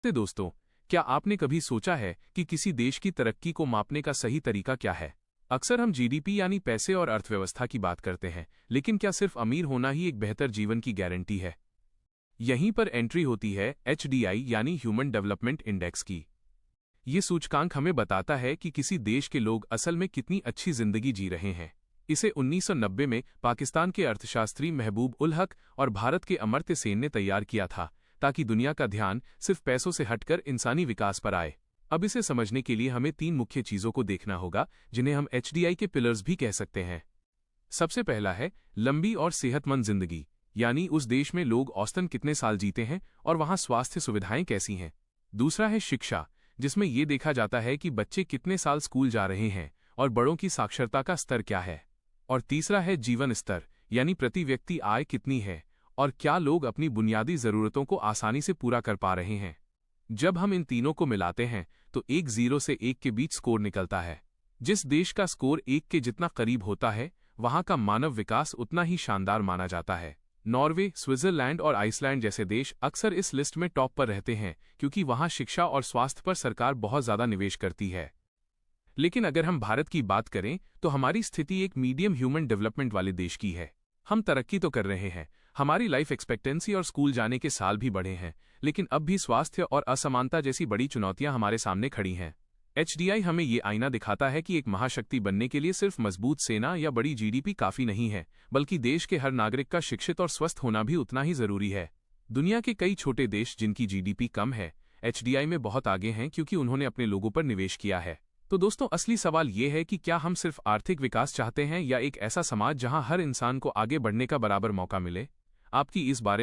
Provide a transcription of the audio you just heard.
नमस्ते दोस्तों, क्या आपने कभी सोचा है कि किसी देश की तरक्की को मापने का सही तरीका क्या है? अक्सर हम जीडीपी यानी पैसे और अर्थव्यवस्था की बात करते हैं, लेकिन क्या सिर्फ अमीर होना ही एक बेहतर जीवन की गारंटी है? यहीं पर एंट्री होती है एचडीआई यानी ह्यूमन डेवलपमेंट इंडेक्स की। ये सूचकांक हमें बताता है कि किसी देश के लोग असल में कितनी अच्छी जिंदगी जी रहे हैं। इसे 1990 में पाकिस्तान के अर्थशास्त्री महबूब उल हक और भारत के अमर्त्य सेन ने तैयार किया था, ताकि दुनिया का ध्यान सिर्फ पैसों से हटकर इंसानी विकास पर आए। अब इसे समझने के लिए हमें 3 मुख्य चीजों को देखना होगा, जिन्हें हम एचडीआई के पिलर्स भी कह सकते हैं। सबसे पहला है लंबी और सेहतमंद जिंदगी, यानी उस देश में लोग औसतन कितने साल जीते हैं और वहां स्वास्थ्य सुविधाएं कैसी हैं। दूसरा है शिक्षा, जिसमें यह देखा जाता है कि बच्चे कितने साल स्कूल जा रहे हैं और बड़ों की साक्षरता का स्तर क्या है। और तीसरा है जीवन स्तर, यानी प्रति व्यक्ति आय कितनी है और क्या लोग अपनी बुनियादी जरूरतों को आसानी से पूरा कर पा रहे हैं। जब हम इन तीनों को मिलाते हैं तो 0 से 1 के बीच स्कोर निकलता है। जिस देश का स्कोर 1 के जितना करीब होता है, वहां का मानव विकास उतना ही शानदार माना जाता है। नॉर्वे, स्विट्जरलैंड और आइसलैंड जैसे देश अक्सर इस लिस्ट में टॉप पर रहते हैं, क्योंकि वहां शिक्षा और स्वास्थ्य पर सरकार बहुत ज्यादा निवेश करती है। लेकिन अगर हम भारत की बात करें तो हमारी स्थिति एक मीडियम ह्यूमन डेवलपमेंट वाले देश की है। हम तरक्की तो कर रहे हैं, हमारी लाइफ एक्सपेक्टेंसी और स्कूल जाने के साल भी बढ़े हैं, लेकिन अब भी स्वास्थ्य और असमानता जैसी बड़ी चुनौतियां हमारे सामने खड़ी हैं। एचडीआई हमें ये आईना दिखाता है कि एक महाशक्ति बनने के लिए सिर्फ मजबूत सेना या बड़ी जीडीपी काफी नहीं है, बल्कि देश के हर नागरिक का शिक्षित और स्वस्थ होना भी उतना ही जरूरी है। दुनिया के कई छोटे देश जिनकी जीडीपी कम है, एचडीआई में बहुत आगे हैं, क्योंकि उन्होंने अपने लोगों पर निवेश किया है। तो दोस्तों, असली सवाल ये है कि क्या हम सिर्फ आर्थिक विकास चाहते हैं या एक ऐसा समाज जहां हर इंसान को आगे बढ़ने का बराबर मौका मिले? आपकी इस बारे